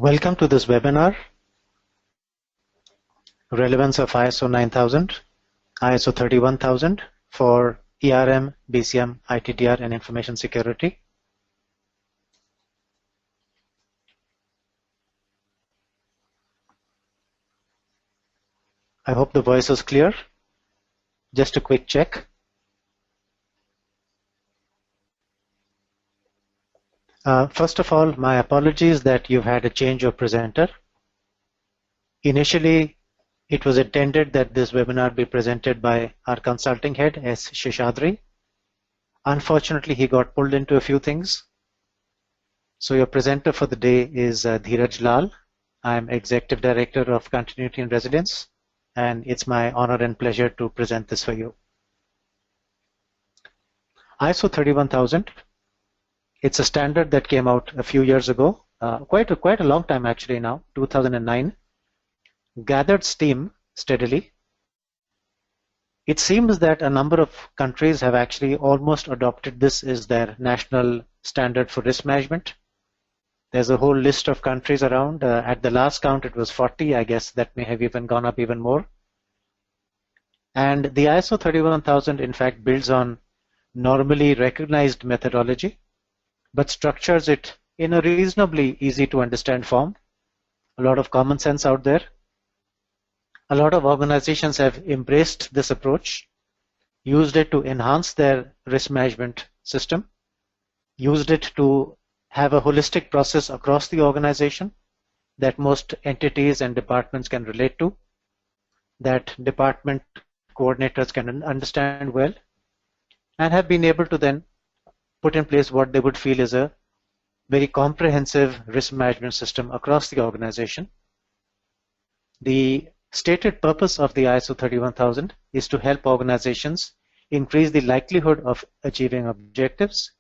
Welcome to this webinar, Relevance of ISO 9000, ISO 31000 for ERM, BCM, ITDR, and information security. I hope the voice is clear. Just a quick check. First of all, my apologies that you've had a change of presenter. Initially, it was intended that this webinar be presented by our consulting head, S. Sheshadri. Unfortunately, he got pulled into a few things. So your presenter for the day is Dheeraj Lal. I'm Executive Director of Continuity and Resilience, and it's my honor and pleasure to present this for you. ISO 31000. It's a standard that came out a few years ago, quite a long time actually now, 2009, gathered steam steadily. It seems that a number of countries have actually almost adopted this as their national standard for risk management. There's a whole list of countries around. At the last count, it was 40. I guess that may have even gone up even more. And the ISO 31000, in fact, builds on normally recognized methodology, but structures it in a reasonably easy to understand form. A lot of common sense out there. A lot of organizations have embraced this approach, used it to enhance their risk management system, used it to have a holistic process across the organization that most entities and departments can relate to, that department coordinators can understand well, and have been able to then put in place what they would feel is a very comprehensive risk management system across the organization. The stated purpose of the ISO 31000 is to help organizations increase the likelihood of achieving objectives,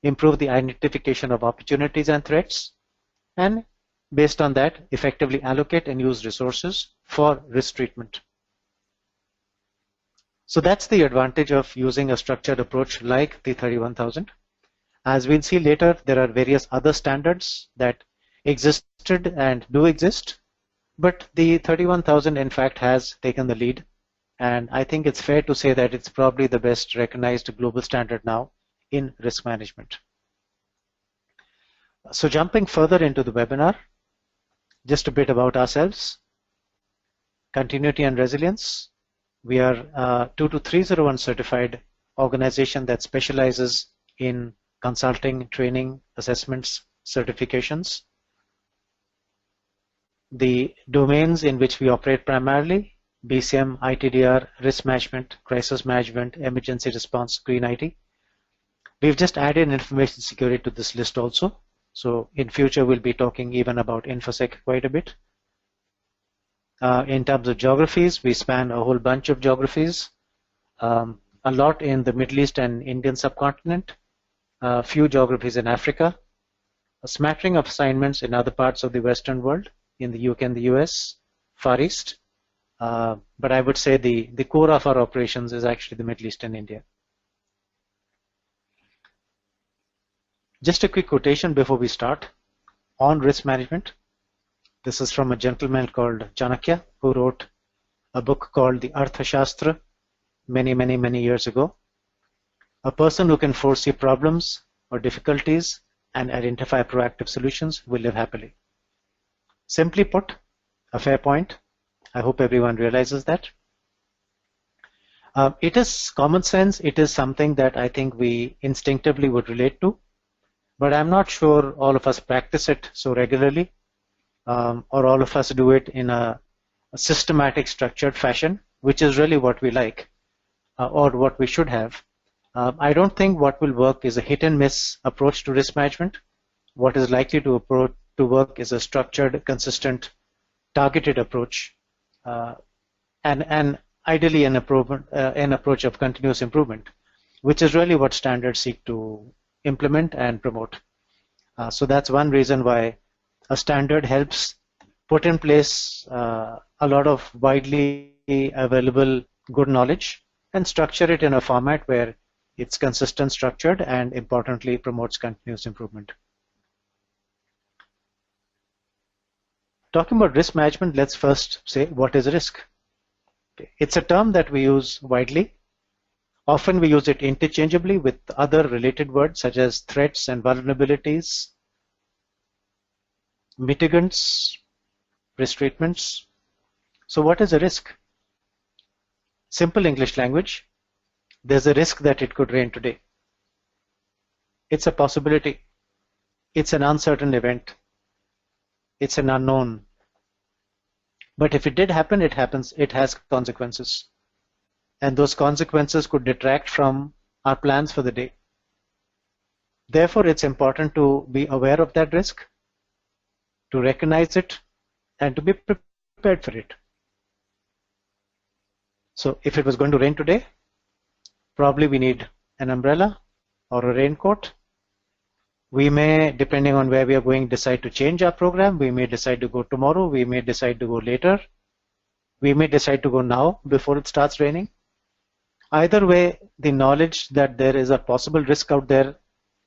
improve the identification of opportunities and threats, and based on that, effectively allocate and use resources for risk treatment. So that's the advantage of using a structured approach like the 31000. As we'll see later, there are various other standards that existed and do exist, but the 31000 in fact has taken the lead, and I think it's fair to say that it's probably the best recognized global standard now in risk management. So jumping further into the webinar, just a bit about ourselves. Continuity and Resilience. We are a 22301 certified organization that specializes in consulting, training, assessments, certifications. The domains in which we operate primarily, BCM, ITDR, risk management, crisis management, emergency response, green IT. We've just added information security to this list also. So in future, we'll be talking even about Infosec quite a bit. In terms of geographies, we span a whole bunch of geographies, a lot in the Middle East and Indian subcontinent, a few geographies in Africa, a smattering of assignments in other parts of the Western world, in the UK and the US, Far East, but I would say the core of our operations is actually the Middle East and India. Just a quick quotation before we start on risk management. This is from a gentleman called Chanakya, who wrote a book called The Arthashastra many years ago. A person who can foresee problems or difficulties and identify proactive solutions will live happily. Simply put, a fair point. I hope everyone realizes that. It is common sense. It is something that I think we instinctively would relate to, but I'm not sure all of us practice it so regularly. Or all of us do it in a systematic, structured fashion, which is really what we like, or what we should have. I don't think what will work is a hit and miss approach to risk management. What is likely to work is a structured, consistent, targeted approach, and ideally an approach of continuous improvement, which is really what standards seek to implement and promote. So that's one reason why a standard helps put in place a lot of widely available good knowledge and structure it in a format where it's consistent, structured, and importantly promotes continuous improvement. Talking about risk management, let's first say what is risk. It's a term that we use widely. Often we use it interchangeably with other related words such as threats and vulnerabilities, mitigants, risk treatments. So what is a risk? Simple English language, there's a risk that it could rain today. It's a possibility. It's an uncertain event. It's an unknown. But if it did happen, it happens. It has consequences. And those consequences could detract from our plans for the day. Therefore, it's important to be aware of that risk, to recognize it, and to be prepared for it. So if it was going to rain today, probably we need an umbrella or a raincoat. We may, depending on where we are going, decide to change our program. We may decide to go tomorrow. We may decide to go later. We may decide to go now before it starts raining. Either way, the knowledge that there is a possible risk out there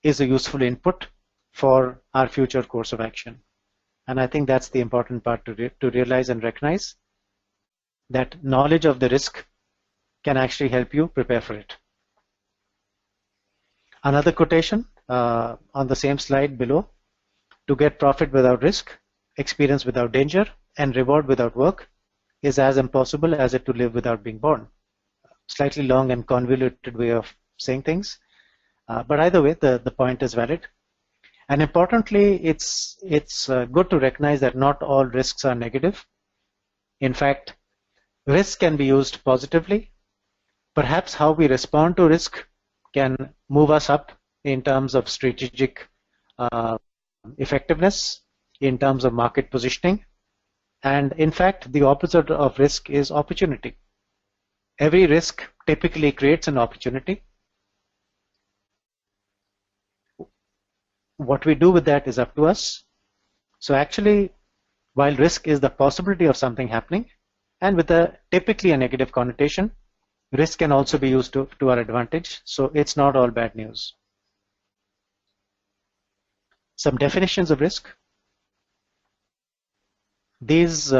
is a useful input for our future course of action. And I think that's the important part to realize and recognize, that knowledge of the risk can actually help you prepare for it. Another quotation on the same slide below: to get profit without risk, experience without danger, and reward without work is as impossible as it to live without being born. Slightly long and convoluted way of saying things, but either way, the point is valid. And importantly, it's good to recognize that not all risks are negative. In fact, risk can be used positively. Perhaps how we respond to risk can move us up in terms of strategic effectiveness, in terms of market positioning. And in fact, the opposite of risk is opportunity. Every risk typically creates an opportunity. What we do with that is up to us. So actually, while risk is the possibility of something happening, and with typically a negative connotation, risk can also be used to our advantage. So it's not all bad news. Some definitions of risk. These,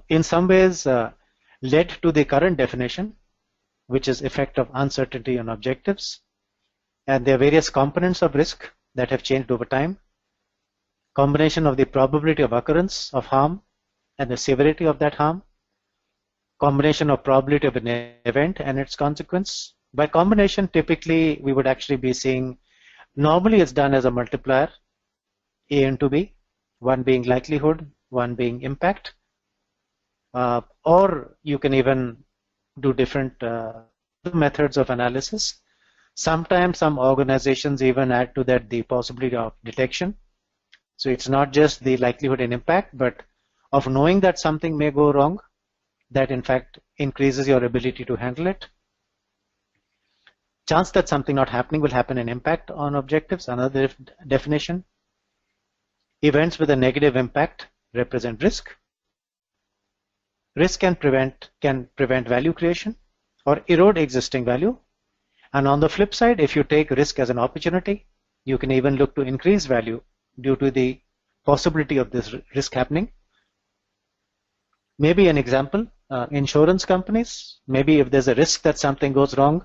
in some ways, led to the current definition, which is effect of uncertainty on objectives. And there are various components of risk that have changed over time. Combination of the probability of occurrence of harm and the severity of that harm. Combination of probability of an event and its consequence. By combination, typically we would actually be seeing, normally it's done as a multiplier, A into B, one being likelihood, one being impact. Or you can even do different methods of analysis. Sometimes some organizations even add to that the possibility of detection. So it's not just the likelihood and impact, but of knowing that something may go wrong, that in fact increases your ability to handle it. Chance that something not happening will happen in impact on objectives, another definition. Events with a negative impact represent risk. Risk can prevent value creation or erode existing value. And on the flip side, if you take risk as an opportunity, you can even look to increase value due to the possibility of this risk happening. Maybe an example, insurance companies, maybe if there's a risk that something goes wrong,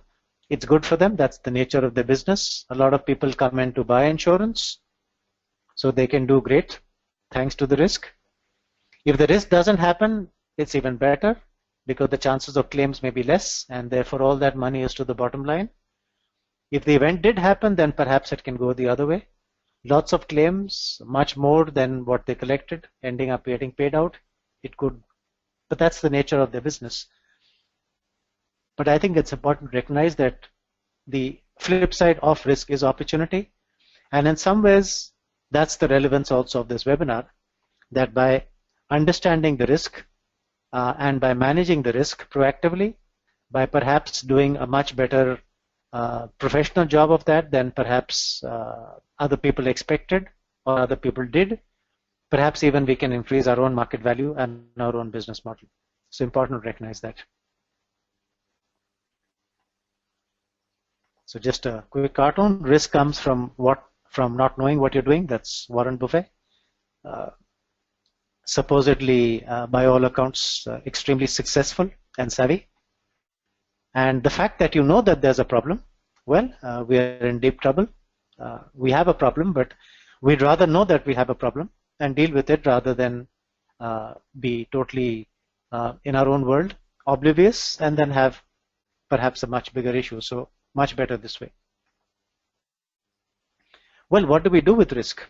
it's good for them. That's the nature of their business. A lot of people come in to buy insurance, so they can do great thanks to the risk. If the risk doesn't happen, it's even better because the chances of claims may be less, and therefore all that money is to the bottom line. If the event did happen, then perhaps it can go the other way. Lots of claims, much more than what they collected, ending up getting paid out. It could, but that's the nature of their business. But I think it's important to recognize that the flip side of risk is opportunity. And in some ways, that's the relevance also of this webinar, that by understanding the risk and by managing the risk proactively, by perhaps doing a much better professional job of that than perhaps other people expected or other people did, perhaps even we can increase our own market value and our own business model. It's important to recognize that. So just a quick cartoon. Risk comes from not knowing what you're doing. That's Warren Buffett. supposedly, by all accounts, extremely successful and savvy. And the fact that you know that there's a problem, well, we are in deep trouble. We have a problem, but we'd rather know that we have a problem and deal with it rather than be totally in our own world, oblivious, and then have perhaps a much bigger issue. So much better this way. Well, what do we do with risk?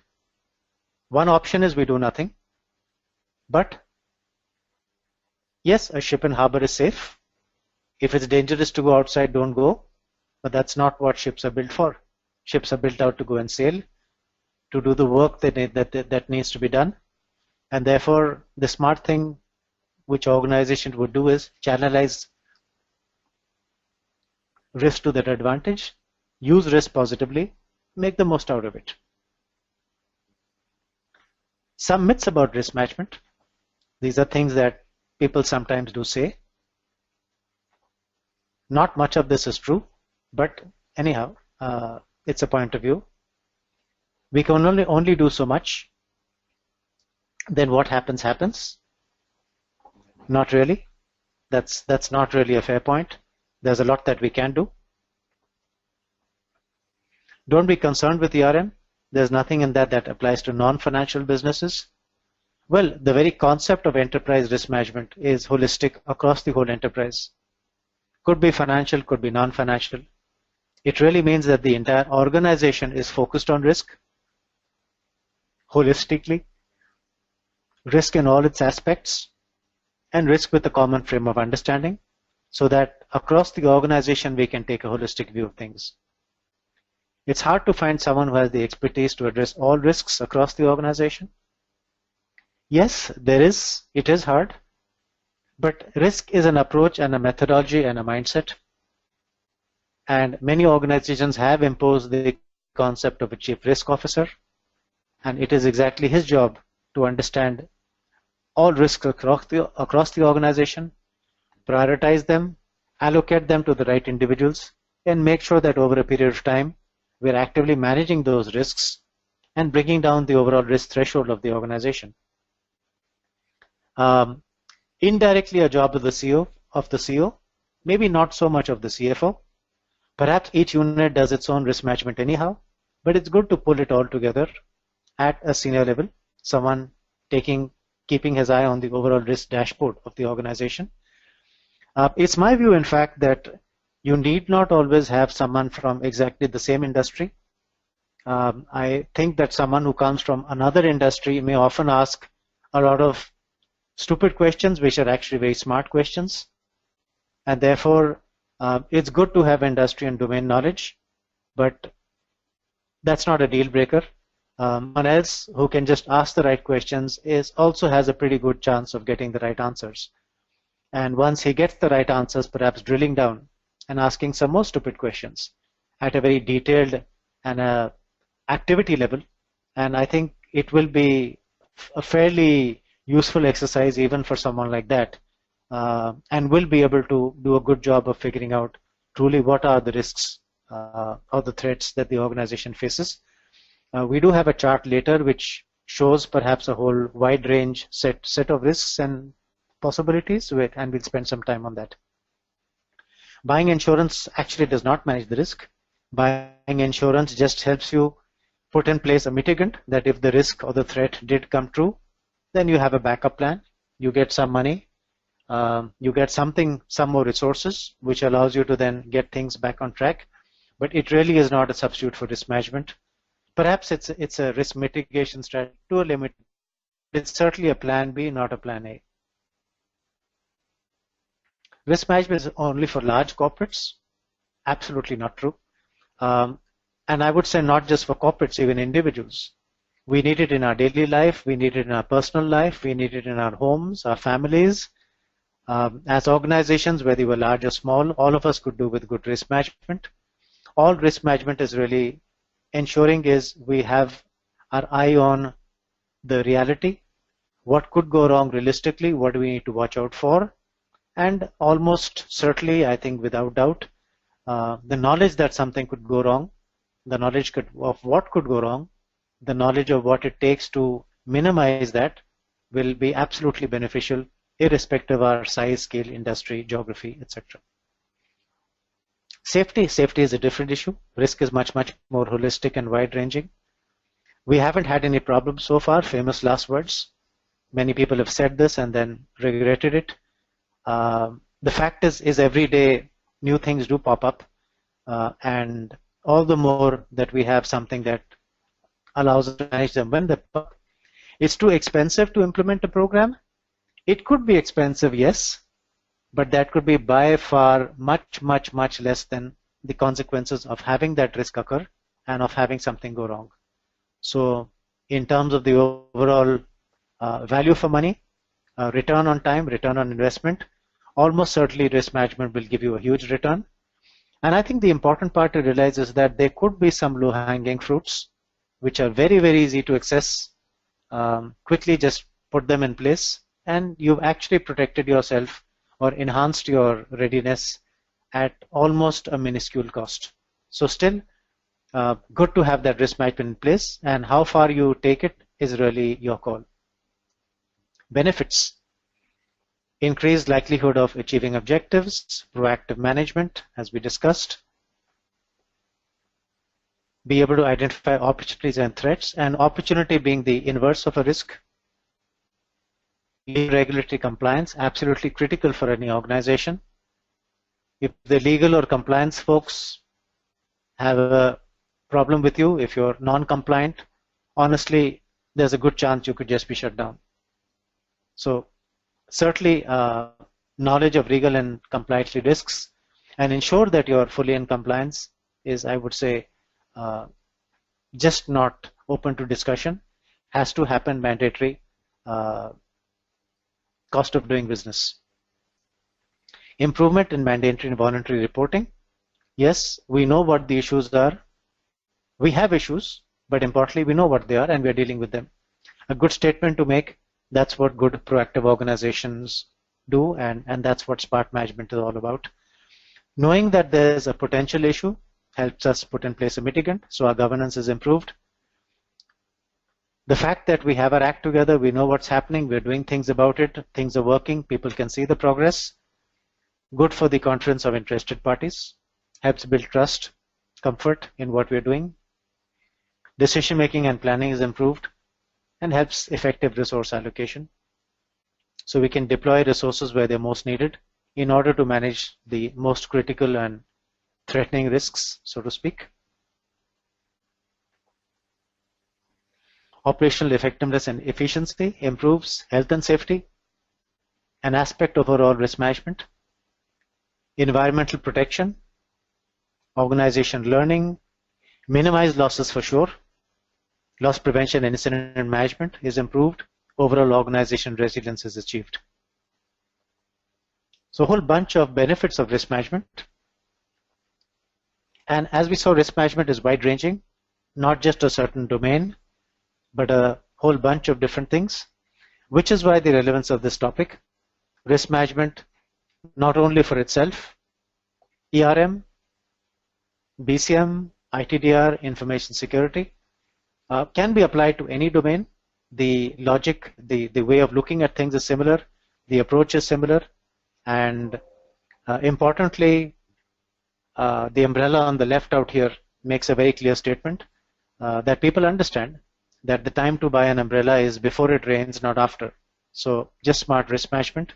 One option is we do nothing. But yes, a ship in harbor is safe. If it's dangerous to go outside, don't go. But that's not what ships are built for. Ships are built out to go and sail, to do the work that needs to be done. And therefore, the smart thing which organizations would do is channelize risk to their advantage, use risk positively, make the most out of it. Some myths about risk management. These are things that people sometimes do say. Not much of this is true, but anyhow, it's a point of view. We can only do so much. Then what happens, happens. Not really. That's not really a fair point. There's a lot that we can do. Don't be concerned with ERM. There's nothing in that applies to non-financial businesses. Well, the very concept of enterprise risk management is holistic across the whole enterprise. Could be financial, could be non-financial. It really means that the entire organization is focused on risk, holistically, risk in all its aspects, and risk with a common frame of understanding, so that across the organization we can take a holistic view of things. It's hard to find someone who has the expertise to address all risks across the organization. Yes, it is hard, but risk is an approach and a methodology and a mindset. And many organizations have imposed the concept of a chief risk officer, and it is exactly his job to understand all risks across the organization, prioritize them, allocate them to the right individuals, and make sure that over a period of time we're actively managing those risks and bringing down the overall risk threshold of the organization. Indirectly, a job of the CEO, maybe not so much of the CFO. Perhaps each unit does its own risk management anyhow, but it's good to pull it all together at a senior level, someone keeping his eye on the overall risk dashboard of the organization. It's my view, in fact, that you need not always have someone from exactly the same industry. I think that someone who comes from another industry may often ask a lot of stupid questions, which are actually very smart questions. And therefore, it's good to have industry and domain knowledge, but that's not a deal breaker. Someone else who can just ask the right questions also has a pretty good chance of getting the right answers. And once he gets the right answers, perhaps drilling down and asking some more stupid questions at a very detailed and activity level. And I think it will be a fairly useful exercise even for someone like that, and will be able to do a good job of figuring out truly what are the risks or the threats that the organization faces. We do have a chart later which shows perhaps a whole wide range set of risks and possibilities, and we'll spend some time on that. Buying insurance actually does not manage the risk. Buying insurance just helps you put in place a mitigant that if the risk or the threat did come true, then you have a backup plan, you get some money, you get some more resources, which allows you to then get things back on track. But it really is not a substitute for risk management. Perhaps it's a risk mitigation strategy to a limit. It's certainly a plan B, not a plan A. Risk management is only for large corporates. Absolutely not true. And I would say not just for corporates, even individuals. We need it in our daily life, we need it in our personal life, we need it in our homes, our families. As organizations, whether you were large or small, all of us could do with good risk management. All risk management is really ensuring is we have our eye on the reality, what could go wrong realistically, what do we need to watch out for, and almost certainly, I think without doubt, the knowledge that something could go wrong, the knowledge of what could go wrong, the knowledge of what it takes to minimize that, will be absolutely beneficial, irrespective of our size, scale, industry, geography, etc. Safety is a different issue. Risk is much more holistic and wide-ranging. We haven't had any problems so far. Famous last words. Many people have said this and then regretted it. The fact is every day new things do pop up, and all the more that we have something that allows us to manage them when they pop up. It's too expensive to implement a program. It could be expensive, yes, but that could be by far much less than the consequences of having that risk occur and of having something go wrong. So in terms of the overall value for money, return on time, return on investment, almost certainly risk management will give you a huge return. And I think the important part to realize is that there could be some low-hanging fruits which are very easy to access. Quickly just put them in place and you've actually protected yourself or enhanced your readiness at almost a minuscule cost. So still good to have that risk management in place, and how far you take it is really your call. Benefits: increased likelihood of achieving objectives, proactive management, as we discussed, be able to identify opportunities and threats, and opportunity being the inverse of a risk. Regulatory compliance, absolutely critical for any organization. If the legal or compliance folks have a problem with you, if you're non-compliant, honestly, there's a good chance you could just be shut down. So certainly knowledge of legal and compliance risks and ensure that you're fully in compliance is, I would say, just not open to discussion, has to happen, mandatory. Cost of doing business. Improvement in mandatory and voluntary reporting. Yes, we know what the issues are. We have issues, but importantly, we know what they are and we are dealing with them. A good statement to make. That's what good proactive organizations do, and that's what smart management is all about. Knowing that there's a potential issue helps us put in place a mitigant, so our governance is improved. The fact that we have our act together, we know what's happening, we're doing things about it, things are working, people can see the progress. Good for the confidence of interested parties, helps build trust, comfort in what we're doing. Decision making and planning is improved and helps effective resource allocation. So we can deploy resources where they're most needed in order to manage the most critical and threatening risks, so to speak. Operational effectiveness and efficiency improves health and safety, an aspect of overall risk management. Environmental protection, organization learning, minimize losses for sure. Loss prevention and incident management is improved. Overall organization resilience is achieved. So a whole bunch of benefits of risk management. And as we saw, risk management is wide-ranging, not just a certain domain, but a whole bunch of different things, which is why the relevance of this topic. Risk management, not only for itself, ERM, BCM, ITDR, information security, can be applied to any domain. The logic, the way of looking at things is similar, the approach is similar, and importantly, the umbrella on the left out here makes a very clear statement that people understand that the time to buy an umbrella is before it rains, not after. So just smart risk management.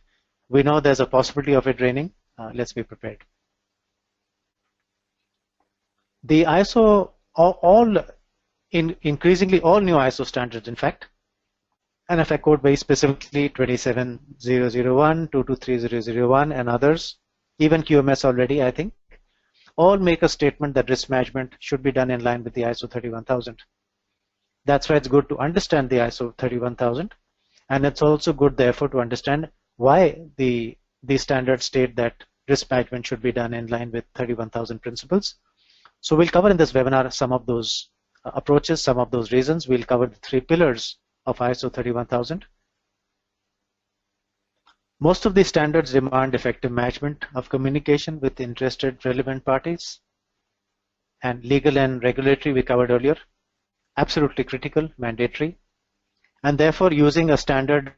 We know there's a possibility of it raining. Let's be prepared. The ISO, increasingly all new ISO standards, in fact, and if I quote very specifically 27001, 223001, and others, even QMS already, I think, all make a statement that risk management should be done in line with the ISO 31000. That's why it's good to understand the ISO 31000, and it's also good, therefore, to understand why the standards state that risk management should be done in line with 31000 principles. So we'll cover in this webinar some of those approaches, some of those reasons. We'll cover the 3 pillars of ISO 31000. Most of these standards demand effective management of communication with interested relevant parties, and legal and regulatory we covered earlier. Absolutely critical, mandatory, and therefore using a standard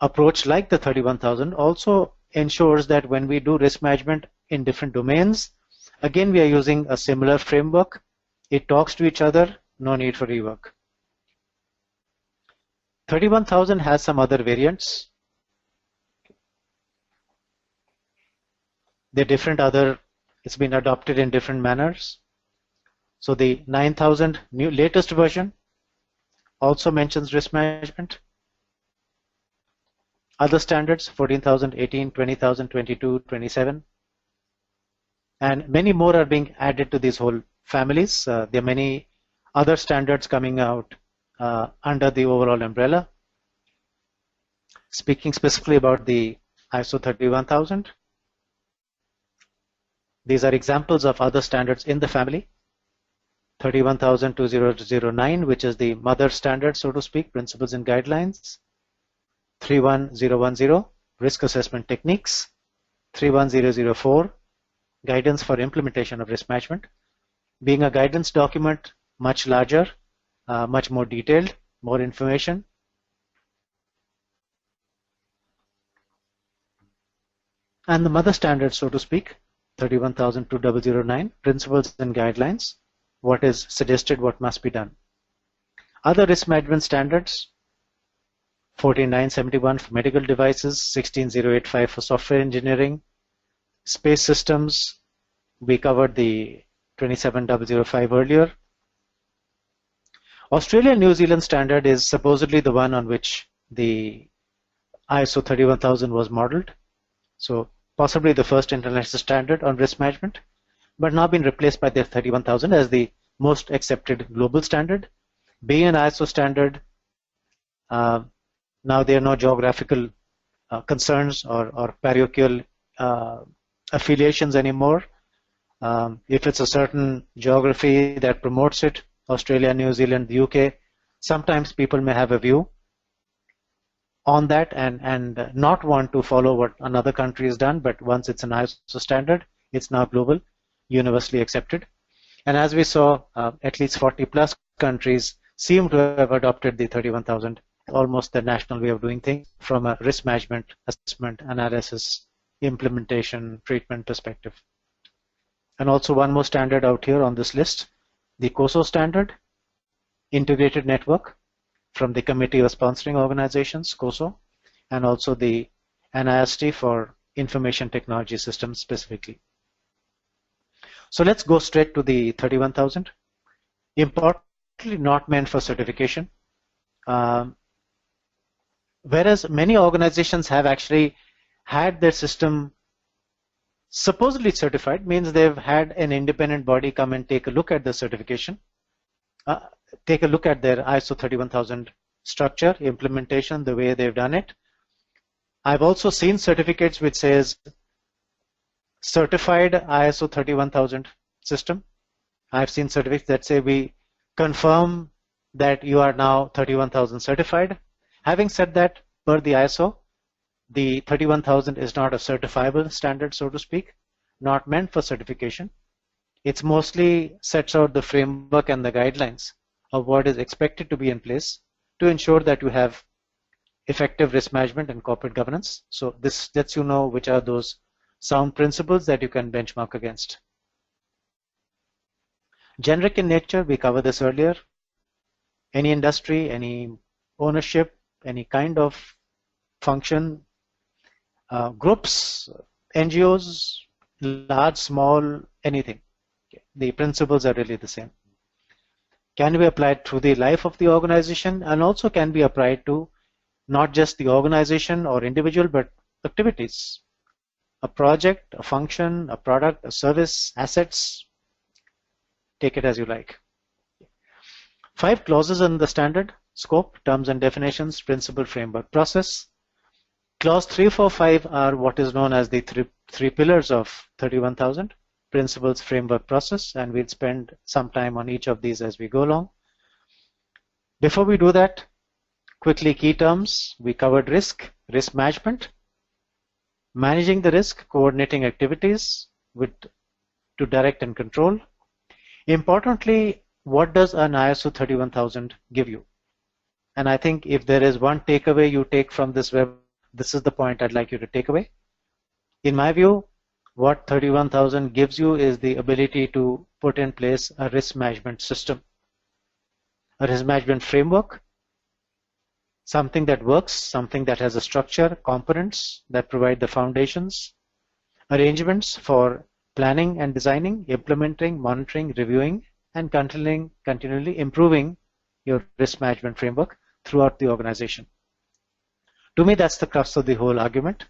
approach like the 31000 also ensures that when we do risk management in different domains, again we are using a similar framework. It talks to each other, no need for rework. 31000 has some other variants. They're different it's been adopted in different manners. So the 9000 new latest version also mentions risk management. Other standards 14,000, 18, 20,000, 22, 27, and many more are being added to these whole families. There are many other standards coming out under the overall umbrella. Speaking specifically about the ISO 31000, these are examples of other standards in the family. 31009, which is the mother standard, so to speak, principles and guidelines. 31010, risk assessment techniques. 31004, guidance for implementation of risk management. Being a guidance document, much larger, much more detailed, more information. And the mother standard, so to speak, 31009, principles and guidelines, what is suggested, what must be done. Other risk management standards, 14971 for medical devices, 16085 for software engineering, space systems, we covered the 27005 earlier. Australia-New Zealand standard is supposedly the one on which the ISO 31000 was modeled. So possibly the first international standard on risk management, but now been replaced by the 31000 as the most accepted global standard. Being an ISO standard, now there are no geographical concerns or parochial affiliations anymore. If it's a certain geography that promotes it, Australia, New Zealand, the UK, sometimes people may have a view on that and not want to follow what another country has done, but once it's an ISO standard, it's now global, universally accepted. And as we saw, at least 40 plus countries seem to have adopted the 31000, almost the national way of doing things from a risk management, assessment, analysis, implementation, treatment perspective. And also one more standard out here on this list, the COSO standard, integrated network from the Committee of Sponsoring Organizations, COSO, and also the NIST for Information Technology Systems specifically. So let's go straight to the 31000. Importantly, not meant for certification. Whereas many organizations have actually had their system supposedly certified, means they've had an independent body come and take a look at the certification, take a look at their ISO 31000 structure, implementation, the way they've done it. I've also seen certificates which says certified ISO 31000 system. I've seen certificates that say we confirm that you are now 31000 certified. Having said that, per the ISO, the 31000 is not a certifiable standard, so to speak, not meant for certification. It's mostly sets out the framework and the guidelines of what is expected to be in place to ensure that you have effective risk management and corporate governance. So this lets you know which are those sound principles that you can benchmark against. Generic in nature, we covered this earlier. Any industry, any ownership, any kind of function, groups, NGOs, large, small, anything. The principles are really the same. Can be applied through the life of the organization and also can be applied to not just the organization or individual, but activities. A project, a function, a product, a service, assets, take it as you like. 5 clauses in the standard: scope, terms and definitions, principle, framework, process. Clause 3, 4, 5 are what is known as the three pillars of 31000, principles, framework, process, and we'll spend some time on each of these as we go along. Before we do that, quickly key terms. We covered risk management, managing the risk, coordinating activities to direct and control. Importantly, what does an ISO 31000 give you? And I think if there is one takeaway you take from this webinar, this is the point I'd like you to take away. In my view, what 31,000 gives you is the ability to put in place a risk management system, a risk management framework, something that works, something that has a structure, components that provide the foundations, arrangements for planning and designing, implementing, monitoring, reviewing, and continually improving your risk management framework throughout the organization. To me, that's the crux of the whole argument.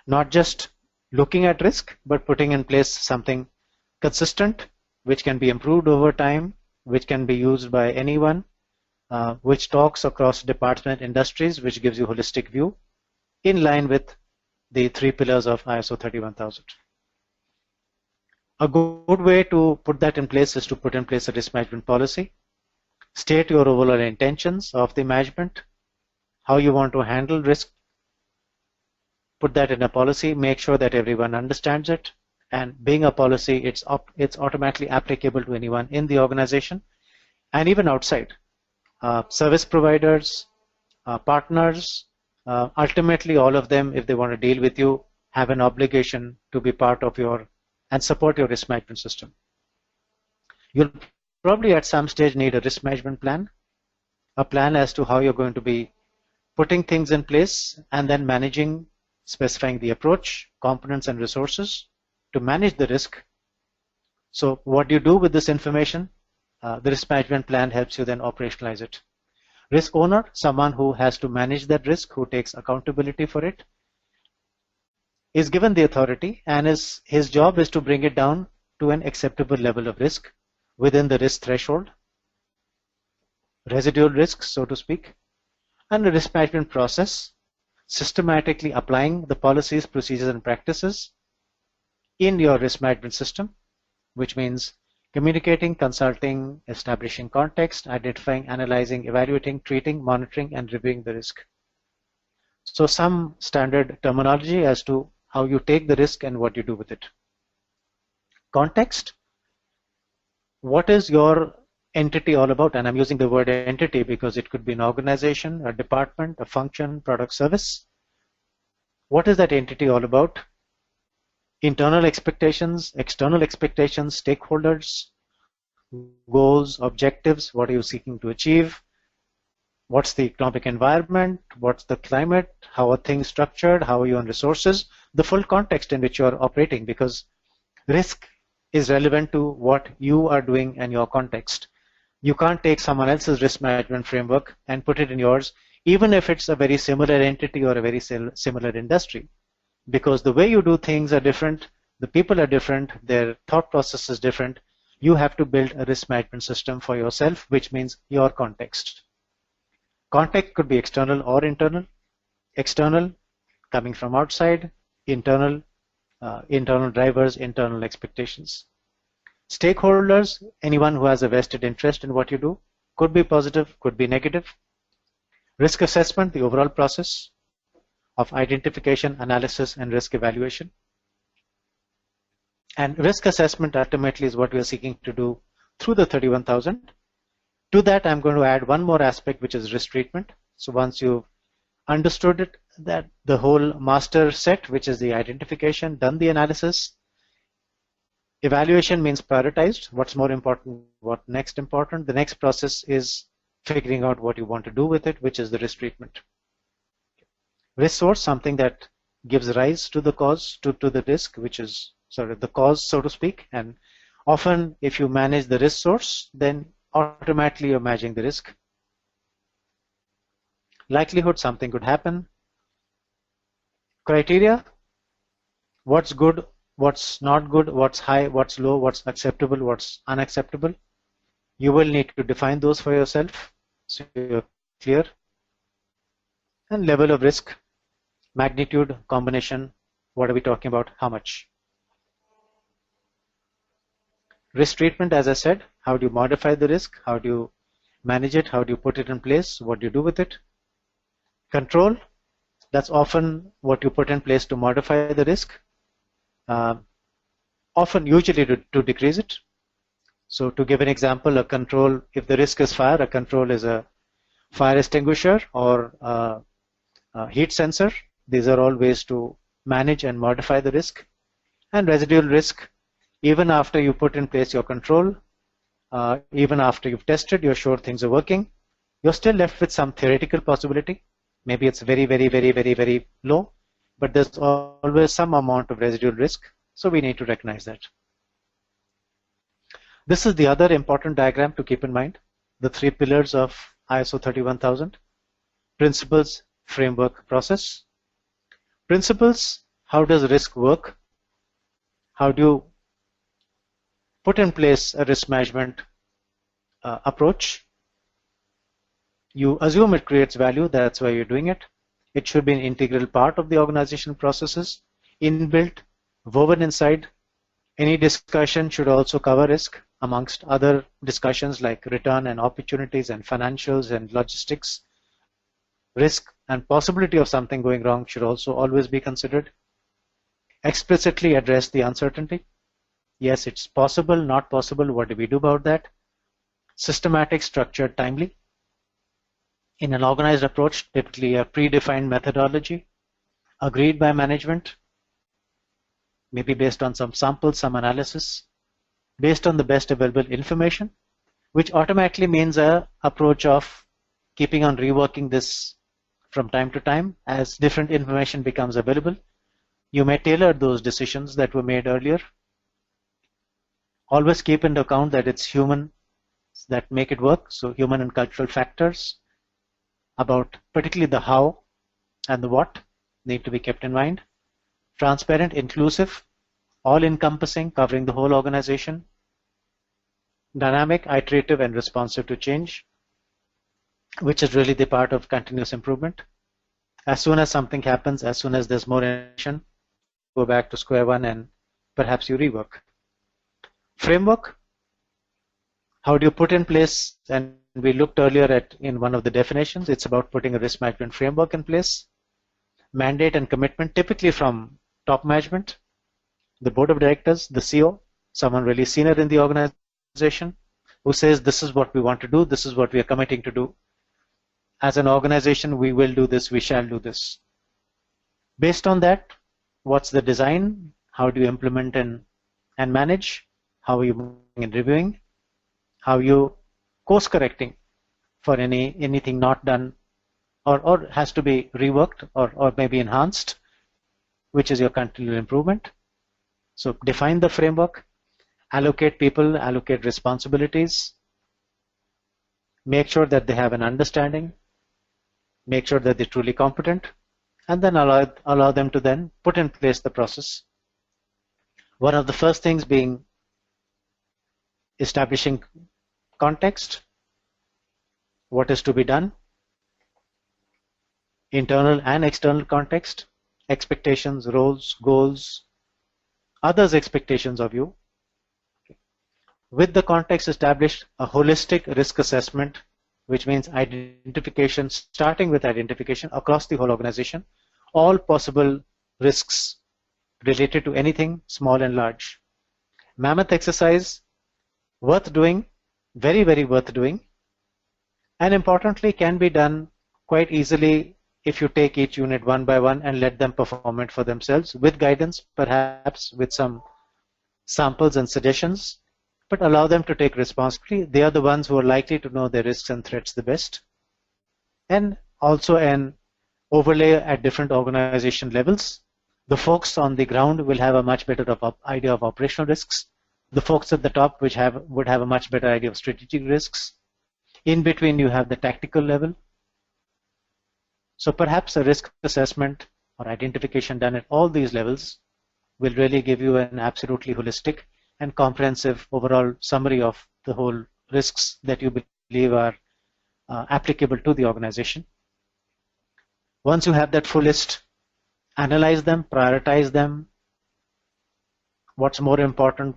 Not just looking at risk, but putting in place something consistent, which can be improved over time, which can be used by anyone, which talks across department industries, which gives you a holistic view in line with the 3 pillars of ISO 31000. A good way to put that in place is to put in place a risk management policy, state your overall intentions of the management, how you want to handle risk, put that in a policy, make sure that everyone understands it, and being a policy, it's automatically applicable to anyone in the organization and even outside. Service providers, partners, ultimately all of them, if they want to deal with you, have an obligation to be part of your and support your risk management system. You'll probably at some stage need a risk management plan, a plan as to how you're going to be putting things in place and then managing, specifying the approach, components, and resources to manage the risk. So what do you do with this information? The risk management plan helps you then operationalize it. Risk owner, someone who has to manage that risk, who takes accountability for it, is given the authority, and his job is to bring it down to an acceptable level of risk within the risk threshold, residual risks, so to speak, and the risk management process, systematically applying the policies, procedures, and practices in your risk management system, which means communicating, consulting, establishing context, identifying, analyzing, evaluating, treating, monitoring, and reviewing the risk. So some standard terminology as to how you take the risk and what you do with it. Context. What is your entity all about? And I'm using the word entity because it could be an organization, a department, a function, product, service. What is that entity all about? Internal expectations, external expectations, stakeholders, goals, objectives. What are you seeking to achieve? What's the economic environment? What's the climate? How are things structured? How are you on resources? The full context in which you are operating, because risk is relevant to what you are doing and your context. You can't take someone else's risk management framework and put it in yours, even if it's a very similar entity or a very similar industry, because the way you do things are different, the people are different, their thought process is different. You have to build a risk management system for yourself, which means your context. Context could be external or internal. External, coming from outside. Internal, internal drivers, internal expectations. Stakeholders, anyone who has a vested interest in what you do, could be positive, could be negative. Risk assessment, the overall process of identification, analysis, and risk evaluation. And risk assessment ultimately is what we are seeking to do through the 31,000. To that, I'm going to add one more aspect, which is risk treatment. So once you've understood it, that the whole master set, which is the identification, done the analysis, evaluation means prioritized. What's more important? What next important? The next process is figuring out what you want to do with it, which is the risk treatment. Risk source, something that gives rise to the cause, to the risk, which is sort of the cause, so to speak. And often, if you manage the risk source, then automatically you're managing the risk. Likelihood, something could happen. Criteria, what's good, what's not good, what's high, what's low, what's acceptable, what's unacceptable. You will need to define those for yourself so you're clear. And level of risk, magnitude, combination, what are we talking about, how much. Risk treatment, as I said, how do you modify the risk, how do you manage it, how do you put it in place, what do you do with it. Control, that's often what you put in place to modify the risk, often usually to decrease it. So to give an example, a control, if the risk is fire, a control is a fire extinguisher or a heat sensor. These are all ways to manage and modify the risk. And residual risk, even after you put in place your control, even after you've tested, you're sure things are working, you're still left with some theoretical possibility. Maybe it's very, very, very, very, very low, but there's always some amount of residual risk. So we need to recognize that. This is the other important diagram to keep in mind. The three pillars of ISO 31000: principles, framework, process. Principles: how does risk work? How do you put in place a risk management approach? You assume it creates value, that's why you're doing it. It should be an integral part of the organization processes, inbuilt, woven inside. Any discussion should also cover risk, amongst other discussions like return and opportunities and financials and logistics. Risk and possibility of something going wrong should also always be considered. Explicitly address the uncertainty. Yes, it's possible, not possible, what do we do about that? Systematic, structured, timely. In an organized approach, typically a predefined methodology, agreed by management, maybe based on some samples, some analysis, based on the best available information, which automatically means an approach of keeping on reworking this from time to time as different information becomes available. You may tailor those decisions that were made earlier. Always keep into account that it's human that make it work, so human and cultural factors about particularly the how and the what need to be kept in mind. Transparent, inclusive, all-encompassing, covering the whole organization. Dynamic, iterative, and responsive to change, which is really the part of continuous improvement. As soon as something happens, as soon as there's more information, go back to square one and perhaps you rework. Framework, how do you put in place, and we looked earlier at in one of the definitions, it's about putting a risk management framework in place. Mandate and commitment, typically from top management, the board of directors, the CEO, someone really senior in the organization, who says this is what we want to do, this is what we are committing to do. As an organization, we will do this, we shall do this. Based on that, what's the design? How do you implement and manage? How are you moving and reviewing? How are you course correcting for anything not done or has to be reworked or maybe enhanced, which is your continual improvement. So define the framework, allocate people, allocate responsibilities, make sure that they have an understanding, make sure that they're truly competent, and then allow them to then put in place the process. One of the first things being establishing context, what is to be done, internal and external context, expectations, roles, goals, others' expectations of you. With the context established, a holistic risk assessment, which means identification, starting with identification across the whole organization, all possible risks related to anything small and large. Mammoth exercise, worth doing, very, very worth doing, and importantly can be done quite easily if you take each unit one by one and let them perform it for themselves with guidance, perhaps with some samples and suggestions, but allow them to take responsibility. They are the ones who are likely to know their risks and threats the best. And also an overlay at different organization levels. The folks on the ground will have a much better idea of operational risks. The folks at the top would have a much better idea of strategic risks. In between, you have the tactical level. So perhaps a risk assessment or identification done at all these levels will really give you an absolutely holistic and comprehensive overall summary of the whole risks that you believe are applicable to the organization. Once you have that full list, analyze them, prioritize them. What's more important?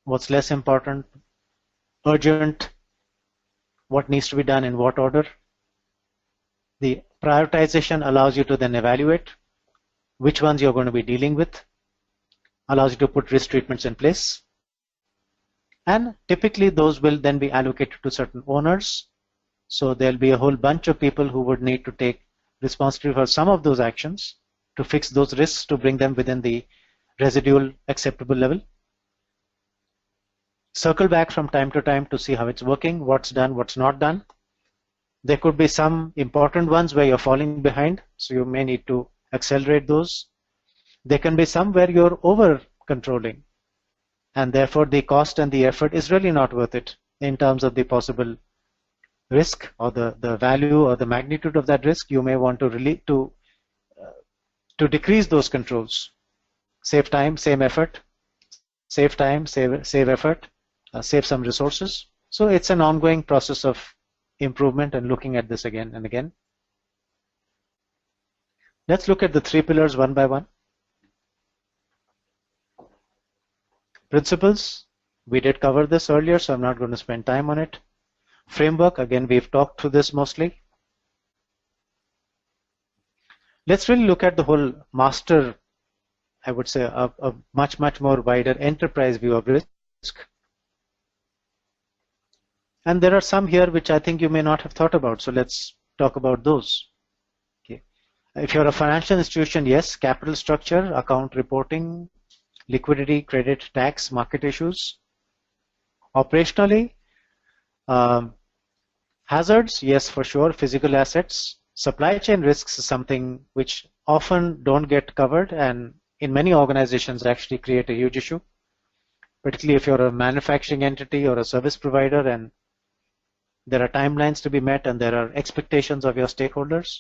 What's less important? Urgent? What needs to be done in what order? The prioritization allows you to then evaluate which ones you're going to be dealing with, allows you to put risk treatments in place, and typically those will then be allocated to certain owners. So there'll be a whole bunch of people who would need to take responsibility for some of those actions, to fix those risks to bring them within the residual acceptable level. Circle back from time to time to see how it's working, what's done, what's not done. There could be some important ones where you're falling behind, so you may need to accelerate those. There can be some where you're over controlling, and therefore the cost and the effort is really not worth it in terms of the possible risk or the value or the magnitude of that risk. You may want to decrease those controls. Save time, save effort, save time, save effort, save some resources. So it's an ongoing process of improvement and looking at this again and again. Let's look at the three pillars one by one. Principles, we did cover this earlier, so I'm not going to spend time on it. Framework, again, we've talked through this mostly. Let's really look at the whole master, I would say, a much more wider enterprise view of risk. And there are some here which I think you may not have thought about, so let's talk about those. Okay. If you're a financial institution, yes, capital structure, account reporting, liquidity, credit, tax, market issues. Operationally, hazards, yes, for sure, physical assets. Supply chain risks is something which often don't get covered and in many organizations actually create a huge issue, particularly if you're a manufacturing entity or a service provider and there are timelines to be met and there are expectations of your stakeholders.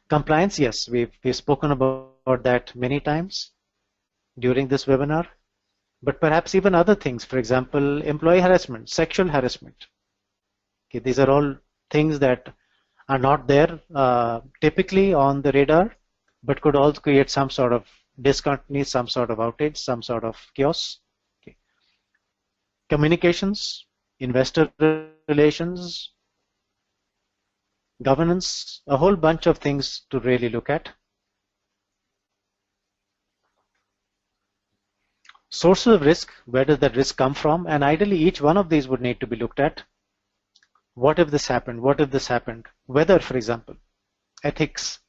Compliance, yes, we've spoken about that many times during this webinar, but perhaps even other things, for example, employee harassment, sexual harassment. Okay, these are all things that are not there typically on the radar, but could also create some sort of discontinuity, some sort of outage, some sort of chaos. Okay. Communications, investor relations, governance, a whole bunch of things to really look at. Sources of risk, where does that risk come from? And ideally each one of these would need to be looked at. What if this happened? What if this happened? Weather, for example, ethics.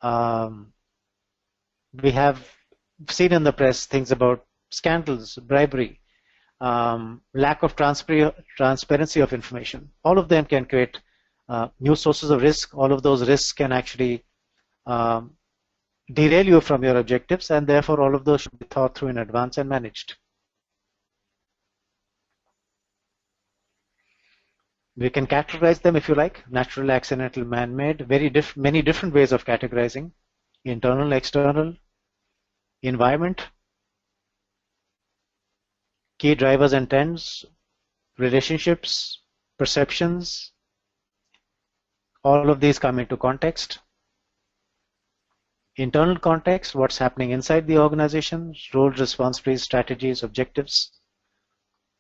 We have seen in the press things about scandals, bribery, lack of transparency of information. All of them can create new sources of risk. All of those risks can actually derail you from your objectives, and therefore all of those should be thought through in advance and managed. We can categorize them if you like: natural, accidental, man-made. Many different ways of categorizing: internal, external, environment, key drivers and trends, relationships, perceptions. All of these come into context. Internal context, what's happening inside the organization, roles, responsibilities, strategies, objectives,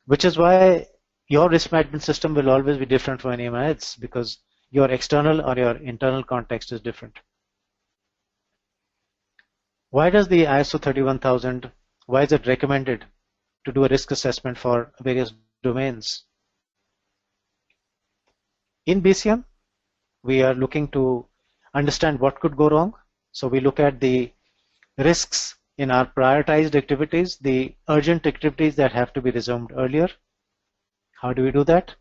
which is why your risk management system will always be different from anyone else, because your external or your internal context is different. Why does the ISO 31000, why is it recommended to do a risk assessment for various domains? In BCM, we are looking to understand what could go wrong. So we look at the risks in our prioritized activities, the urgent activities that have to be resumed earlier. How do we do that?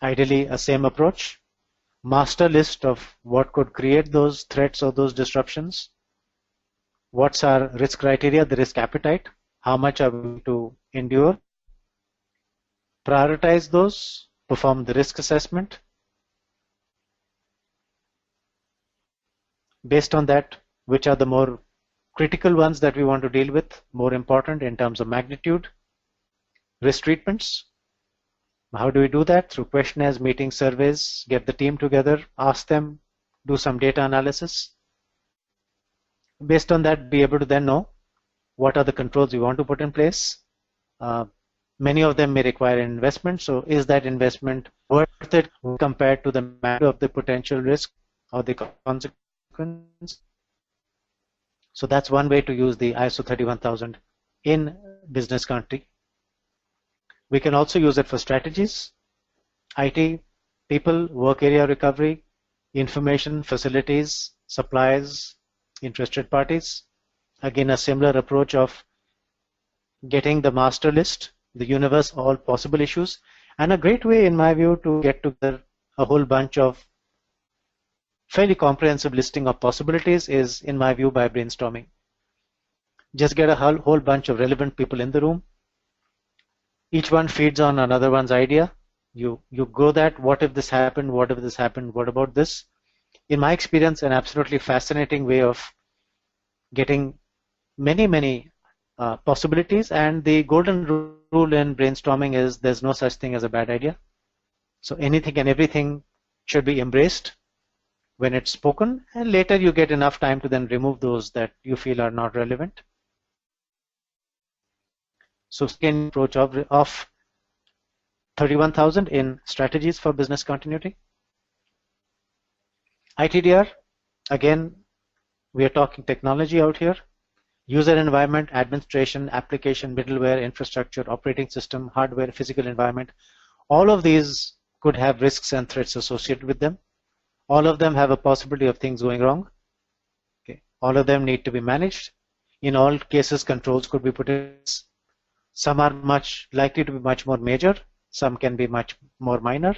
Ideally, a same approach. Master list of what could create those threats or those disruptions. What's our risk criteria, the risk appetite? How much are we to endure? Prioritize those, perform the risk assessment. Based on that, which are the more critical ones that we want to deal with, more important in terms of magnitude? Risk treatments. How do we do that? Through questionnaires, meetings, surveys, get the team together, ask them, do some data analysis. Based on that, be able to then know what are the controls we want to put in place. Many of them may require an investment, so is that investment worth it compared to the magnitude of the potential risk or the consequence? So that's one way to use the ISO 31000 in business country. We can also use it for strategies, IT, people, work area recovery, information, facilities, supplies, interested parties. Again, a similar approach of getting the master list, the universe, all possible issues, and a great way, in my view, to get together a whole bunch of fairly comprehensive listing of possibilities is, in my view, by brainstorming. Just get a whole bunch of relevant people in the room. Each one feeds on another one's idea. You go that, what if this happened, what if this happened, what about this? In my experience, an absolutely fascinating way of getting many possibilities, and the golden rule in brainstorming is there's no such thing as a bad idea. So anything and everything should be embraced when it's spoken, and later you get enough time to then remove those that you feel are not relevant. So second approach of 31,000 in strategies for business continuity. ITDR, again, we are talking technology out here. User environment, administration, application, middleware, infrastructure, operating system, hardware, physical environment. All of these could have risks and threats associated with them. All of them have a possibility of things going wrong. Okay. All of them need to be managed. In all cases, controls could be put in place. Some are much likely to be much more major. Some can be much more minor.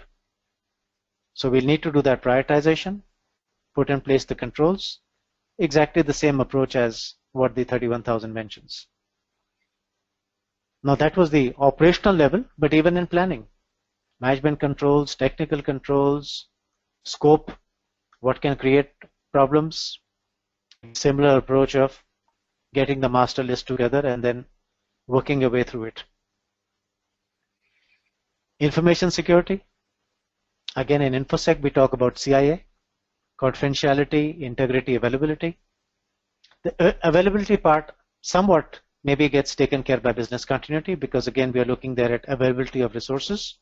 So we'll need to do that prioritization, put in place the controls, exactly the same approach as what the 31,000 mentions. Now that was the operational level, but even in planning, management controls, technical controls, scope, what can create problems, similar approach of getting the master list together and then working your way through it. Information security, again in Infosec we talk about CIA, confidentiality, integrity, availability. The availability part somewhat maybe gets taken care by business continuity, because again we are looking there at availability of resources.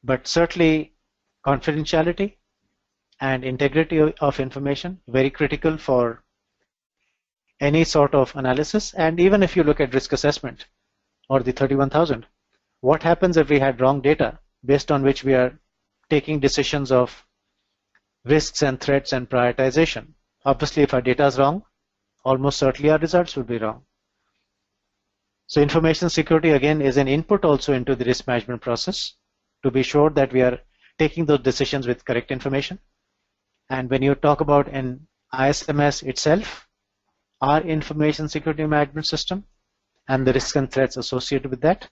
But certainly confidentiality and integrity of information, very critical for any sort of analysis. And even if you look at risk assessment or the 31,000, what happens if we had wrong data based on which we are taking decisions of risks and threats and prioritization? Obviously, if our data is wrong, almost certainly our results will be wrong. So information security again is an input also into the risk management process to be sure that we are taking those decisions with correct information. And when you talk about an ISMS itself, our information security management system and the risks and threats associated with that,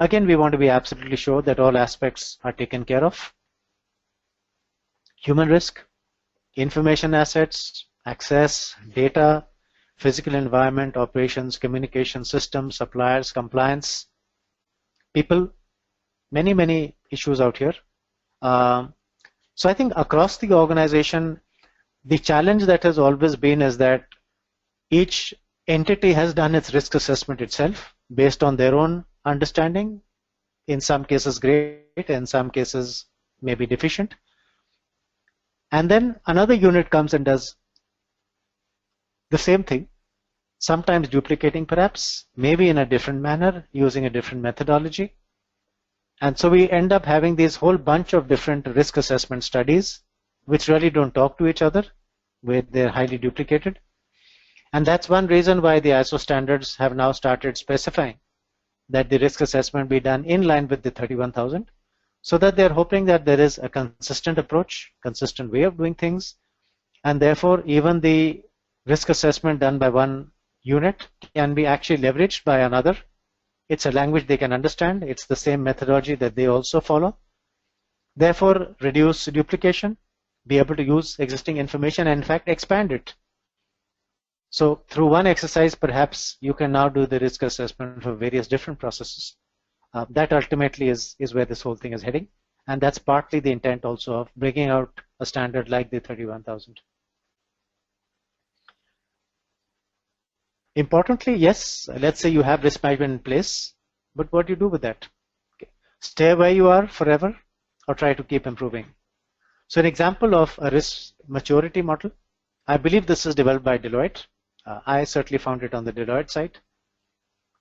again we want to be absolutely sure that all aspects are taken care of. Human risk, information assets, access, data, physical environment, operations, communication systems, suppliers, compliance, people, many issues out here. So I think across the organization, the challenge that has always been is that each entity has done its risk assessment itself based on their own understanding, in some cases great, in some cases maybe deficient. And then another unit comes and does the same thing, sometimes duplicating perhaps, maybe in a different manner, using a different methodology. And so we end up having these whole bunch of different risk assessment studies which really don't talk to each other, where they're highly duplicated. And that's one reason why the ISO standards have now started specifying that the risk assessment be done in line with the 31,000, so that they're hoping that there is a consistent approach, consistent way of doing things, and therefore even the risk assessment done by one unit can be actually leveraged by another. It's a language they can understand. It's the same methodology that they also follow. Therefore, reduce duplication, be able to use existing information, and in fact expand it. So through one exercise, perhaps you can now do the risk assessment for various different processes. That ultimately is where this whole thing is heading. And that's partly the intent also of bringing out a standard like the 31,000. Importantly, yes, let's say you have risk management in place, but what do you do with that? Okay. Stay where you are forever or try to keep improving? So an example of a risk maturity model, I believe this is developed by Deloitte. I certainly found it on the Deloitte site.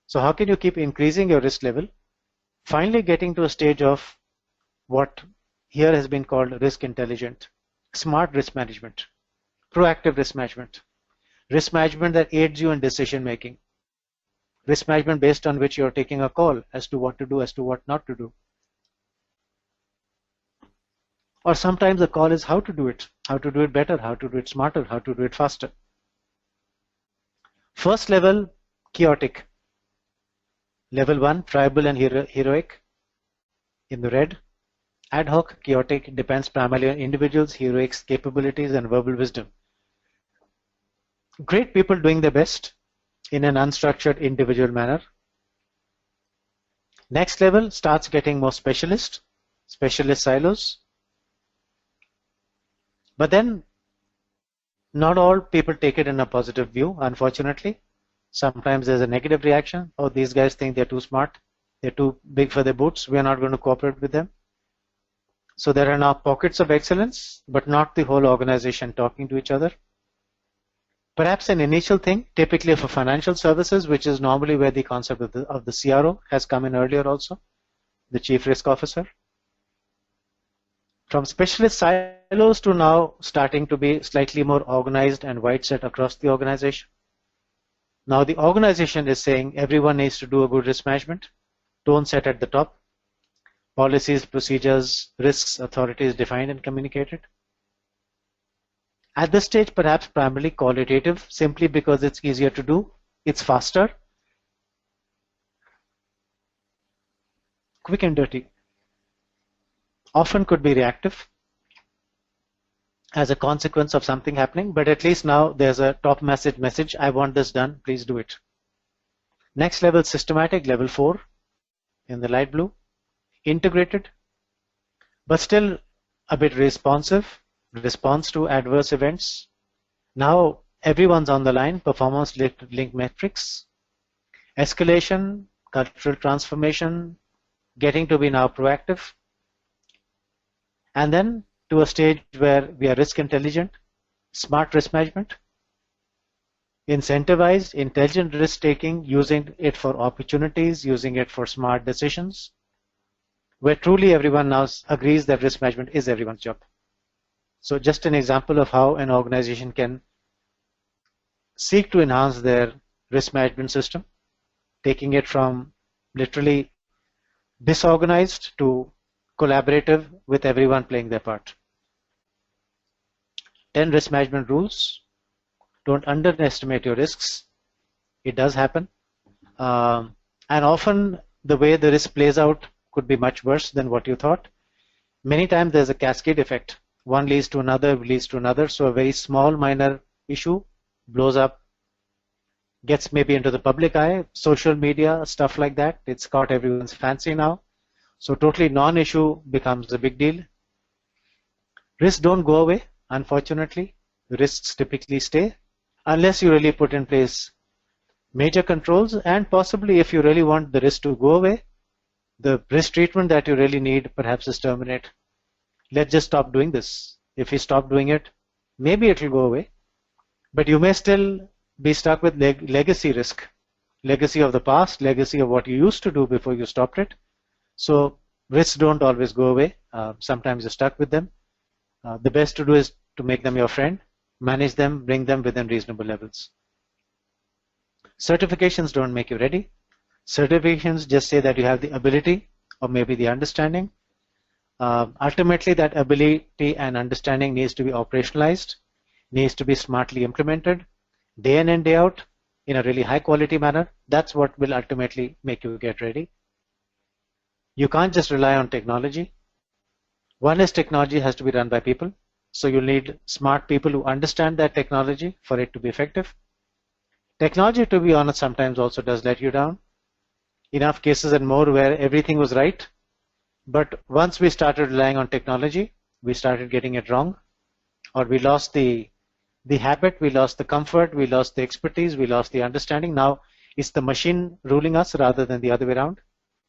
So how can you keep increasing your risk level, finally getting to a stage of what here has been called risk intelligent, smart risk management? Proactive risk management that aids you in decision making, risk management based on which you're taking a call as to what to do, as to what not to do. Or sometimes the call is how to do it better, how to do it smarter, how to do it faster. First level, chaotic. Level 1, tribal and heroic in the red. Ad hoc, chaotic, depends primarily on individuals, heroic's capabilities and verbal wisdom. Great people doing their best in an unstructured individual manner. Next level starts getting more specialist silos. But then not all people take it in a positive view, unfortunately. Sometimes there's a negative reaction. Oh, these guys think they're too smart. They're too big for their boots. We're not going to cooperate with them. So there are now pockets of excellence, but not the whole organization talking to each other. Perhaps an initial thing, typically for financial services, which is normally where the concept of the CRO has come in earlier also, the Chief Risk Officer. From specialist silos to now starting to be slightly more organized and wide set across the organization. Now the organization is saying everyone needs to do a good risk management, tone set at the top, policies, procedures, risks, authorities defined and communicated. At this stage, perhaps primarily qualitative, simply because it's easier to do, it's faster, quick and dirty. Often could be reactive as a consequence of something happening, but at least now there's a top message, I want this done, please do it. Next level, systematic, level 4 in the light blue. Integrated, but still a bit responsive, response to adverse events. Now everyone's on the line, performance linked metrics, escalation, cultural transformation, getting to be now proactive, and then to a stage where we are risk intelligent, smart risk management, incentivized, intelligent risk taking, using it for opportunities, using it for smart decisions, where truly everyone now agrees that risk management is everyone's job. So just an example of how an organization can seek to enhance their risk management system, taking it from literally disorganized to collaborative with everyone playing their part. 10 risk management rules. Don't underestimate your risks. It does happen. And often the way the risk plays out could be much worse than what you thought. Many times there's a cascade effect. One leads to another, so a very small minor issue blows up, gets maybe into the public eye, social media, stuff like that. It's caught everyone's fancy now. So totally non-issue becomes a big deal. Risks don't go away, unfortunately. Risks typically stay unless you really put in place major controls, and possibly if you really want the risk to go away, the risk treatment that you really need perhaps is terminate. Let's just stop doing this. If you stop doing it, maybe it will go away, but you may still be stuck with legacy risk, legacy of the past, legacy of what you used to do before you stopped it. So risks don't always go away. Sometimes you're stuck with them. The best to do is to make them your friend, manage them, bring them within reasonable levels. Certifications don't make you ready. Certifications just say that you have the ability or maybe the understanding. Ultimately, that ability and understanding needs to be operationalized, needs to be smartly implemented, day in and day out, in a really high quality manner. That's what will ultimately make you get ready. You can't just rely on technology. One is technology has to be run by people. So you'll need smart people who understand that technology for it to be effective. Technology, to be honest, sometimes also does let you down. Enough cases and more where everything was right. But once we started relying on technology, we started getting it wrong, or we lost the habit, we lost the comfort, we lost the expertise, we lost the understanding. Now it's the machine ruling us rather than the other way around.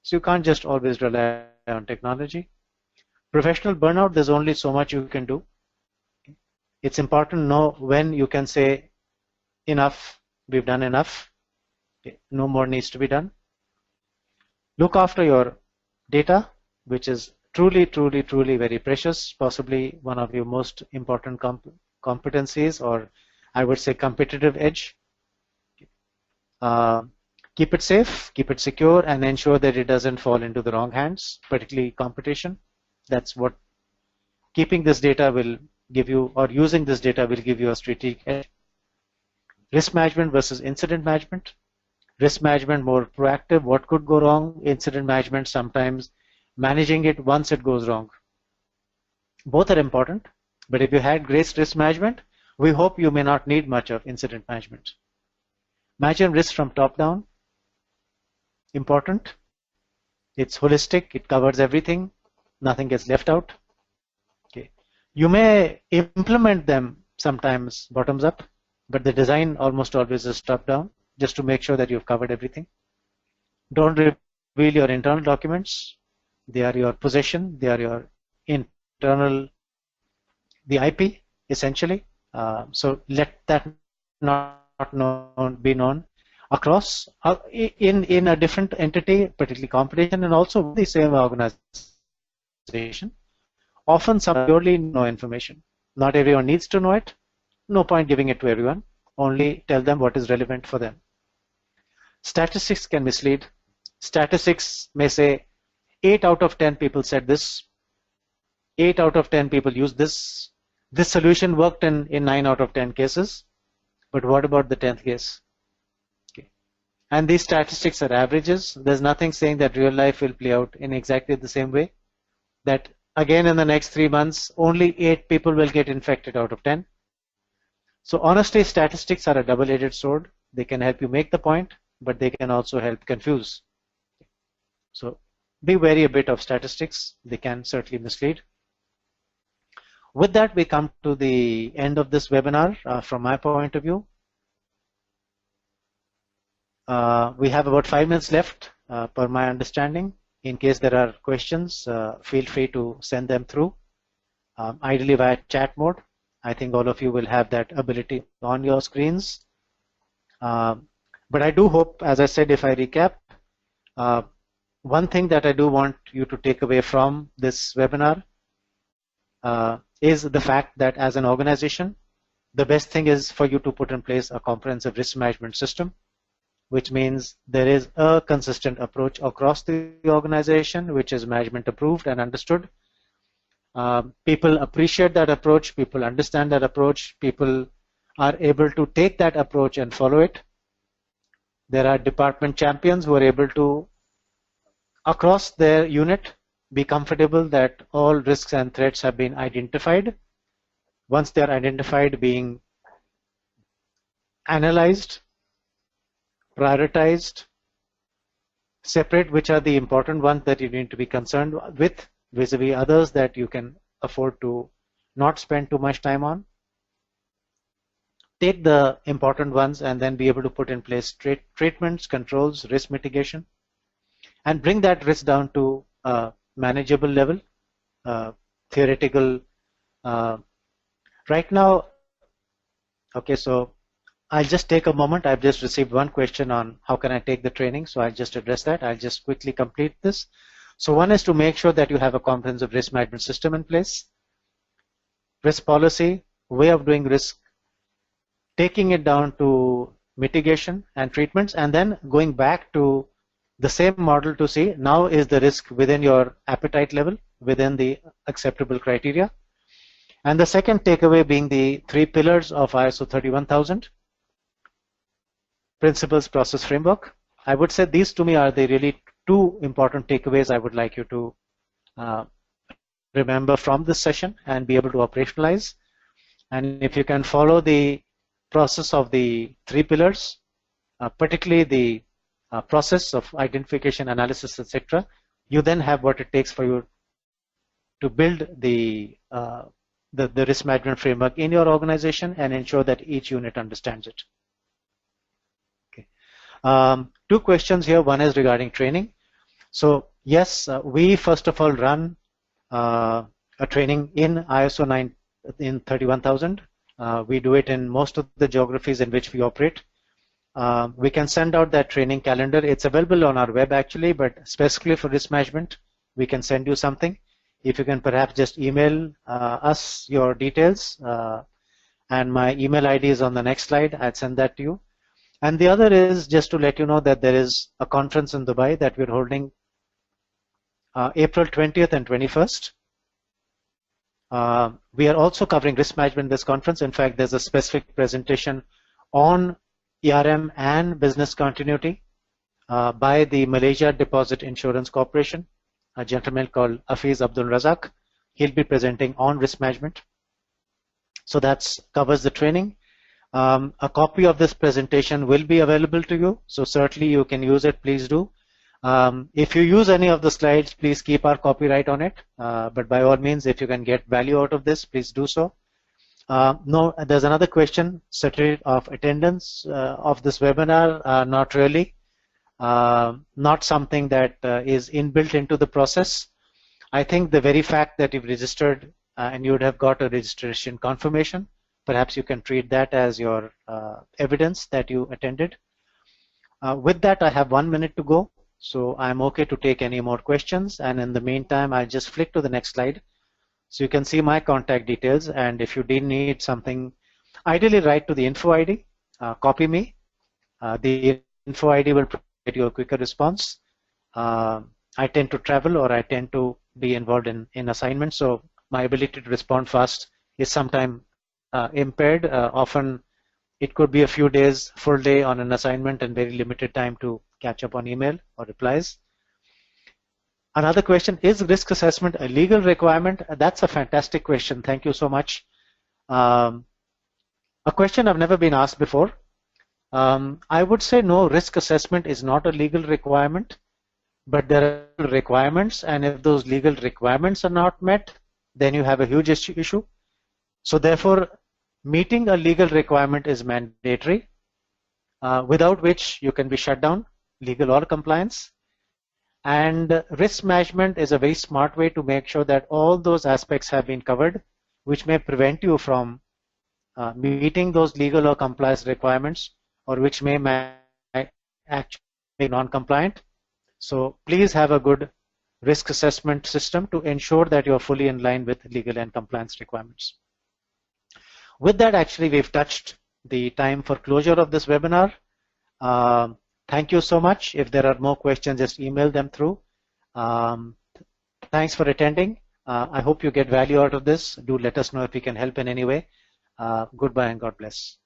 So you can't just always rely on technology. Professional burnout, there's only so much you can do. It's important to know when you can say enough, we've done enough, no more needs to be done. Look after your data, which is truly, truly, truly very precious, possibly one of your most important competencies, or I would say competitive edge. Keep it safe, keep it secure, and ensure that it doesn't fall into the wrong hands, particularly competition. That's what keeping this data will give you, or using this data will give you a strategic edge. Risk management versus incident management. Risk management more proactive, what could go wrong. Incident management sometimes managing it once it goes wrong. Both are important, but if you had great risk management, we hope you may not need much of incident management. Managing risk from top down, important. It's holistic, it covers everything, nothing gets left out. Okay. You may implement them sometimes bottoms up, but the design almost always is top down, just to make sure that you've covered everything. Don't reveal your internal documents. They are your possession, they are your internal, the IP essentially. So let that not be known across in a different entity, particularly competition, and also the same organization. Often some purely no information. Not everyone needs to know it. No point giving it to everyone. Only tell them what is relevant for them. Statistics can mislead. Statistics may say 8 out of 10 people said this. 8 out of 10 people used this. This solution worked in 9 out of 10 cases. But what about the 10th case? Okay. And these statistics are averages. There's nothing saying that real life will play out in exactly the same way. That again in the next 3 months, only 8 people will get infected out of 10. So honestly, statistics are a double-edged sword. They can help you make the point, but they can also help confuse. So be wary a bit of statistics. They can certainly mislead. With that, we come to the end of this webinar from my point of view. We have about 5 minutes left per my understanding. In case there are questions, feel free to send them through, ideally via chat mode. I think all of you will have that ability on your screens. But I do hope, as I said, if I recap, one thing that I do want you to take away from this webinar is the fact that as an organization, the best thing is for you to put in place a comprehensive risk management system, which means there is a consistent approach across the organization, which is management approved and understood. People appreciate that approach, people understand that approach, people are able to take that approach and follow it. There are department champions who are able to, across their unit, be comfortable that all risks and threats have been identified. Once they're identified, being analyzed, prioritized, separate which are the important ones that you need to be concerned with vis-a-vis others that you can afford to not spend too much time on. Take the important ones and then be able to put in place treatments, controls, risk mitigation, and bring that risk down to a manageable level, theoretical. Right now, okay, so I'll just take a moment. I've just received one question on how can I take the training, so I'll just address that. I'll just quickly complete this. So one is to make sure that you have a comprehensive risk management system in place, risk policy, way of doing risk, taking it down to mitigation and treatments, and then going back to the same model to see now is the risk within your appetite level, within the acceptable criteria. And the second takeaway being the 3 pillars of ISO 31000, principles, process, framework. I would say these to me are the really 2 important takeaways I would like you to remember from this session and be able to operationalize. And if you can follow the process of the 3 pillars, particularly the process of identification, analysis, etc., you then have what it takes for you to build the risk management framework in your organization and ensure that each unit understands it. Okay. 2 questions here. One is regarding training. So yes, we first of all run a training in ISO 31000. We do it in most of the geographies in which we operate. We can send out that training calendar. It's available on our web actually, but specifically for risk management, we can send you something. If you can perhaps just email us your details, and my email ID is on the next slide. I'd send that to you. And the other is just to let you know that there is a conference in Dubai that we're holding April 20th and 21st. We are also covering risk management in this conference. In fact, there's a specific presentation on ERM and business continuity by the Malaysia Deposit Insurance Corporation, a gentleman called Afiz Abdul Razak. He'll be presenting on risk management. So that covers the training. A copy of this presentation will be available to you, so certainly you can use it, please do. If you use any of the slides, please keep our copyright on it, but by all means, if you can get value out of this, please do so. No, there's another question, certificate of attendance of this webinar. Not really. Not something that is inbuilt into the process. I think the very fact that you've registered and you would have got a registration confirmation, perhaps you can treat that as your evidence that you attended. With that, I have 1 minute to go, so I'm okay to take any more questions, and in the meantime, I'll just flick to the next slide so you can see my contact details, and if you did need something, ideally write to the info ID, copy me. The info ID will provide you a quicker response. I tend to travel or I tend to be involved in assignments, so my ability to respond fast is sometimes impaired. Often it could be a few days, full day on an assignment and very limited time to catch up on email or replies. Another question, is risk assessment a legal requirement? That's a fantastic question. Thank you so much. A question I've never been asked before. I would say no, risk assessment is not a legal requirement, but there are requirements, and if those legal requirements are not met, then you have a huge issue. So therefore, meeting a legal requirement is mandatory, without which you can be shut down, legal or compliance. And risk management is a very smart way to make sure that all those aspects have been covered, which may prevent you from meeting those legal or compliance requirements, or which may actually be non-compliant. So please have a good risk assessment system to ensure that you're fully in line with legal and compliance requirements. With that, actually, we've touched the time for closure of this webinar. Thank you so much. If there are more questions, just email them through. Thanks for attending. I hope you get value out of this. Do let us know if we can help in any way. Goodbye and God bless.